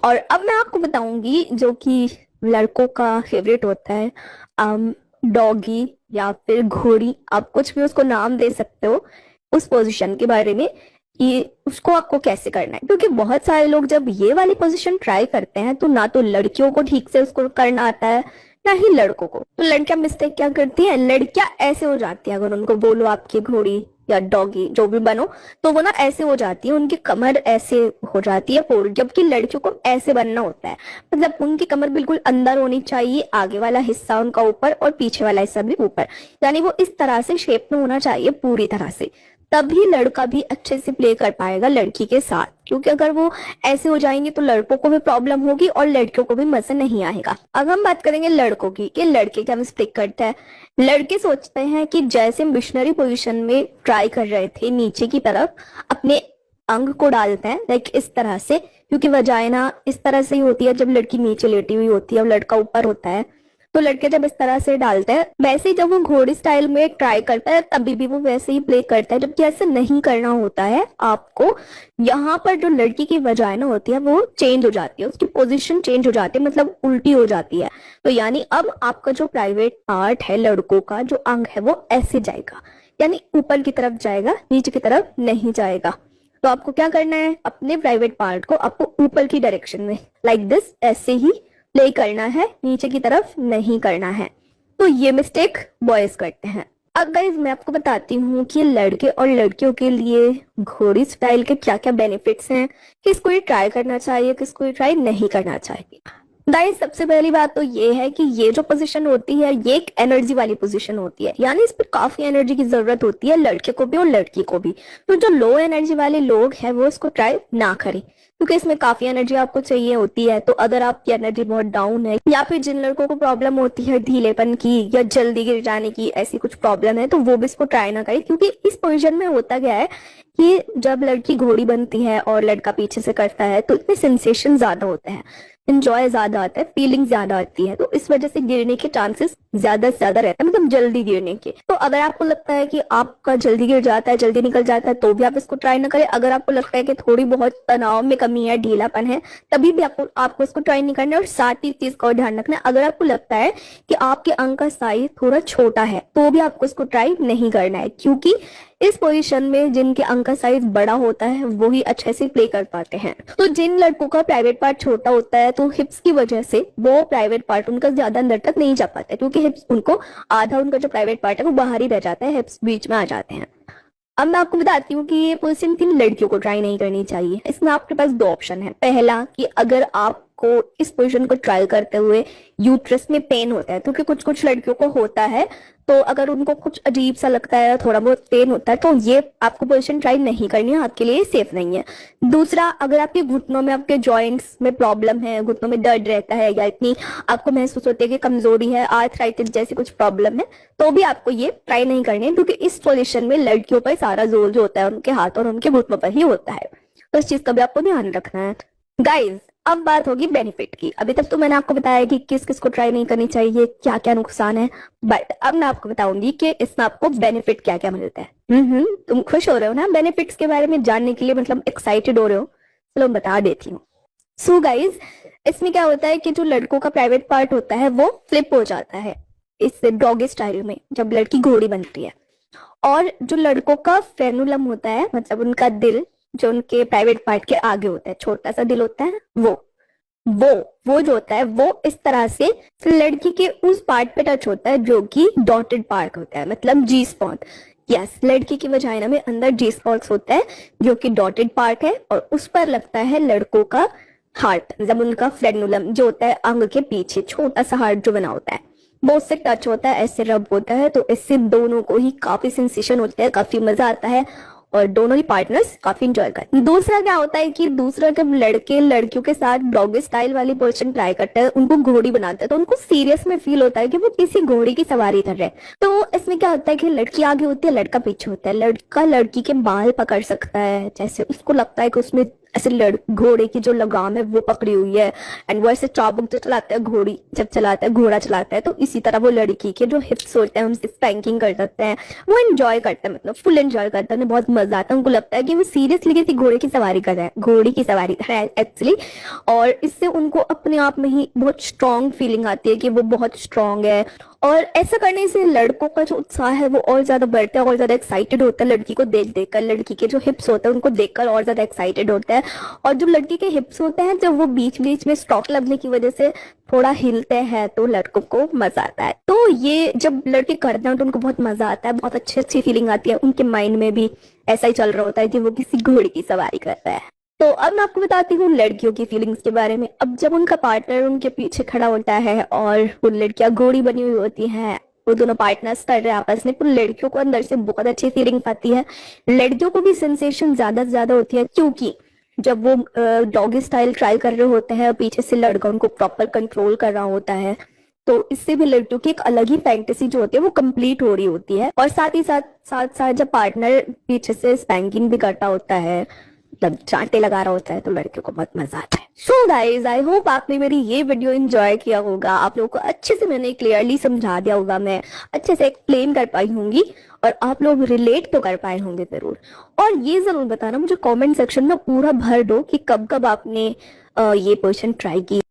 और अब मैं आपको बताऊंगी जो कि लड़कों का फेवरेट होता है, डॉगी या फिर घोड़ी, आप कुछ भी उसको नाम दे सकते हो, उस पोजीशन के बारे में कि उसको आपको कैसे करना है। क्योंकि बहुत सारे लोग जब ये वाली पोजीशन ट्राई करते हैं तो ना तो लड़कियों को ठीक से उसको करना आता है ना ही लड़कों को। तो लड़कियां मिस्टेक क्या करती हैं, लड़कियां ऐसे हो जाती है, अगर उनको बोलो आपकी घोड़ी या डॉगी जो भी बनो, तो वो ना ऐसे हो जाती है, उनकी कमर ऐसे हो जाती है फोल्ड, जबकि लड़कियों को ऐसे बनना होता है। मतलब उनकी कमर बिल्कुल अंदर होनी चाहिए, आगे वाला हिस्सा उनका ऊपर और पीछे वाला हिस्सा भी ऊपर, यानी वो इस तरह से शेप में होना चाहिए पूरी तरह से, तभी लड़का भी अच्छे से प्ले कर पाएगा लड़की के साथ। क्योंकि अगर वो ऐसे हो जाएंगे तो लड़कों को भी प्रॉब्लम होगी और लड़कियों को भी मजा नहीं आएगा। अब हम बात करेंगे लड़कों की कि लड़के क्या मिस्टेक करते हैं। लड़के सोचते हैं कि जैसे मिशनरी पोजीशन में ट्राई कर रहे थे नीचे की तरफ, अपने अंग को डालते हैं लाइक इस तरह से, क्योंकि वजाइना इस तरह से ही होती है जब लड़की नीचे लेटी हुई होती है और लड़का ऊपर होता है। तो लड़के जब इस तरह से डालते हैं, वैसे ही जब वो घोड़ी स्टाइल में ट्राई करता है तभी भी वो वैसे ही प्ले करता है, जबकि ऐसे नहीं करना होता है आपको। यहाँ पर जो लड़की की वजाइना होती है वो चेंज हो जाती है, उसकी पोजीशन चेंज हो जाती है, मतलब उल्टी हो जाती है। तो यानी अब आपका जो प्राइवेट पार्ट है लड़कों का, जो अंग है वो ऐसे जाएगा, यानी ऊपर की तरफ जाएगा, नीचे की तरफ नहीं जाएगा। तो आपको क्या करना है, अपने प्राइवेट पार्ट को आपको ऊपर की डायरेक्शन में लाइक दिस ऐसे ही प्ले करना है, नीचे की तरफ नहीं करना है। तो ये मिस्टेक बॉयज करते हैं। अब गाइस मैं आपको बताती हूँ कि लड़के और लड़कियों के लिए घोड़ी स्टाइल के क्या क्या बेनिफिट्स हैं, किसको ये ट्राई करना चाहिए, किसको ये ट्राई नहीं करना चाहिए। गाइस सबसे पहली बात तो ये है कि ये जो पोजीशन होती है ये एक एनर्जी वाली पोजीशन होती है, यानी इस पर काफी एनर्जी की जरूरत होती है लड़के को भी और लड़की को भी। तो जो लो एनर्जी वाले लोग हैं वो इसको ट्राई ना करें, क्योंकि इसमें काफी एनर्जी आपको चाहिए होती है। तो अगर आपकी एनर्जी बहुत डाउन है या फिर जिन लड़कों को प्रॉब्लम होती है ढीलेपन की या जल्दी गिर जाने की, ऐसी कुछ प्रॉब्लम है, तो वो भी इसको ट्राई ना करें। क्योंकि इस पोजीशन में होता क्या है कि जब लड़की घोड़ी बनती है और लड़का पीछे से करता है तो इसमें सेंसेशन ज्यादा होते हैं, इंजॉय ज्यादा आता है, फीलिंग ज्यादा आती है, तो इस वजह से गिरने के चांसेस ज्यादा से ज्यादा रहते हैं, मतलब जल्दी गिरने के। तो अगर आपको लगता है कि आपका जल्दी गिर जाता है, जल्दी निकल जाता है, तो भी आप इसको ट्राई ना करें। अगर आपको लगता है कि थोड़ी बहुत तनाव में कमी है, ढीलापन है, तभी भी आपको इसको ट्राई नहीं करना है। और साथ ही चीज का ध्यान रखना है, अगर आपको लगता है कि आपके अंग का साइज थोड़ा छोटा है तो भी आपको इसको ट्राई नहीं करना है, क्योंकि इस पोजीशन में जिनके अंग का साइज बड़ा होता है वो ही अच्छे से प्ले कर पाते हैं। तो जिन लड़कों का प्राइवेट पार्ट छोटा होता है तो हिप्स की वजह से वो प्राइवेट पार्ट उनका ज्यादा अंदर तक नहीं जा पाता है, क्योंकि हिप्स उनको आधा उनका जो प्राइवेट पार्ट है वो बाहर ही रह जाता है, हिप्स बीच में आ जाते हैं। अब मैं आपको बताती हूँ कि ये पोजीशन किन लड़कियों को ट्राई नहीं करनी चाहिए। इसमें आपके पास दो ऑप्शन है। पहला कि अगर आपको इस पोजीशन को ट्राई करते हुए यूट्रस में पेन होता है, क्योंकि कुछ कुछ लड़कियों को होता है, तो अगर उनको कुछ अजीब सा लगता है, थोड़ा बहुत पेन होता है, तो ये आपको पोजीशन ट्राई नहीं करनी है, आपके लिए सेफ नहीं है। दूसरा, अगर आपके घुटनों में, आपके जॉइंट्स में प्रॉब्लम है, घुटनों में दर्द रहता है या इतनी आपको महसूस होती है कि कमजोरी है, आर्थराइटिस जैसी कुछ प्रॉब्लम है, तो भी आपको ये ट्राई नहीं करनी है, क्योंकि इस पोजीशन में लड़कियों पर सारा जोर जो होता है उनके हाथ और उनके घुटनों पर ही होता है। तो इस चीज का भी आपको ध्यान रखना है। गाइज अब बात होगी बेनिफिट की। अभी तक तो मैंने आपको बताया कि किस किस को ट्राई नहीं करनी चाहिए, क्या क्या नुकसान है, बट अब मैं आपको बताऊंगी कि इसमें आपको बेनिफिट क्या क्या मिलता है। तुम खुश हो रहे हो ना बेनिफिट्स के बारे में जानने के लिए, मतलब एक्साइटेड हो रहे हो? चलो बता देती हूँ। सो गाइज इसमें क्या होता है कि जो लड़कों का प्राइवेट पार्ट होता है वो फ्लिप हो जाता है इस डॉगी स्टाइल में जब लड़की घोड़ी बनती है। और जो लड़कों का फेनुलम होता है, मतलब उनका दिल जो उनके प्राइवेट पार्ट के आगे होता है, छोटा सा दिल होता है, वो जो होता है वो इस तरह से लड़की के उस पार्ट पे टच होता है जो कि डॉटेड पार्ट होता है, मतलब जी स्पॉट। यस, लड़की की वजाइना में अंदर जी स्पॉट्स होता है जो कि डॉटेड पार्ट है, और उस पर लगता है लड़कों का हार्ट, जब उनका फ्रेनुलम जो होता है अंग के पीछे छोटा सा हार्ट जो बना होता है वो उससे टच होता है, ऐसे रब होता है। तो इससे दोनों को ही काफी सेंसेशन होता है, काफी मजा आता है और दोनों ही पार्टनर्स काफी इंजॉय करते हैं। दूसरा क्या होता है कि दूसरा जब लड़के लड़कियों के साथ डॉगी स्टाइल वाली पोजीशन ट्राई करते हैं, उनको घोड़ी बनाते हैं, तो उनको सीरियस में फील होता है कि वो किसी घोड़ी की सवारी कर रहे हैं। तो इसमें क्या होता है कि लड़की आगे होती है, लड़का पीछे होता है, लड़का लड़की के बाल पकड़ सकता है, जैसे उसको लगता है कि उसमें ऐसे घोड़े की जो लगाम है वो पकड़ी हुई है, एंड वो ऐसे चाबुक जो चलाता है घोड़ी जब चलाता है घोड़ा चलाता है, तो इसी तरह वो लड़की के जो हिप्स होते हैं उनसे स्पैंकिंग कर सकते हैं। वो एंजॉय करते हैं, मतलब फुल एंजॉय करते हैं, उन्हें बहुत मजा आता है, उनको लगता है कि वो सीरियसली किसी घोड़े की सवारी कर रहे हैं, घोड़ी की सवारी है एक्चुअली। और इससे उनको अपने आप में ही बहुत स्ट्रांग फीलिंग आती है कि वो बहुत स्ट्रांग है, और ऐसा करने से लड़कों का जो उत्साह है वो और ज्यादा बढ़ता है, और ज्यादा एक्साइटेड होता है लड़की को देख देख कर, लड़की के जो हिप्स होते हैं उनको देखकर और ज्यादा एक्साइटेड होता है। और जो लड़की के हिप्स होते हैं जब वो बीच बीच में स्टॉक लगने की वजह से थोड़ा हिलते हैं तो लड़कों को मजा आता है। तो ये जब लड़के करते हैं तो उनको बहुत मजा आता है, बहुत अच्छी अच्छी फीलिंग आती है, उनके माइंड में भी ऐसा ही चल रहा होता है कि वो किसी घोड़े की सवारी कर रहा है। तो अब मैं आपको बताती हूँ लड़कियों की फीलिंग्स के बारे में। अब जब उनका पार्टनर उनके पीछे खड़ा होता है और वो लड़कियां घोड़ी बनी हुई होती हैं, वो दोनों पार्टनर्स कर रहे हैं आपस में, तो लड़कियों को अंदर से बहुत अच्छी फीलिंग्स आती है। लड़कियों को भी सेंसेशन ज्यादा से ज्यादा होती है, क्योंकि जब वो डॉगी स्टाइल ट्राई कर रहे होते हैं, पीछे से लड़का उनको प्रॉपर कंट्रोल कर रहा होता है, तो इससे भी लड़कियों की एक अलग ही फैंटेसी जो होती है वो कंप्लीट हो रही होती है। और साथ ही साथ जब पार्टनर पीछे से स्पैंकिंग भी करता होता है, मतलब चांटे लगा रहा होता है, तो लड़कियों को बहुत मजा आता है। सो गाइज, आई होप आपने मेरी ये वीडियो एंजॉय किया होगा, आप लोगों को अच्छे से मैंने क्लियरली समझा दिया होगा, मैं अच्छे से एक्सप्लेन कर पाई होंगी, और आप लोग रिलेट तो कर पाए होंगे जरूर। और ये जरूर बताना मुझे कमेंट सेक्शन में पूरा भर दो कि कब कब आपने ये पोजीशन ट्राई की।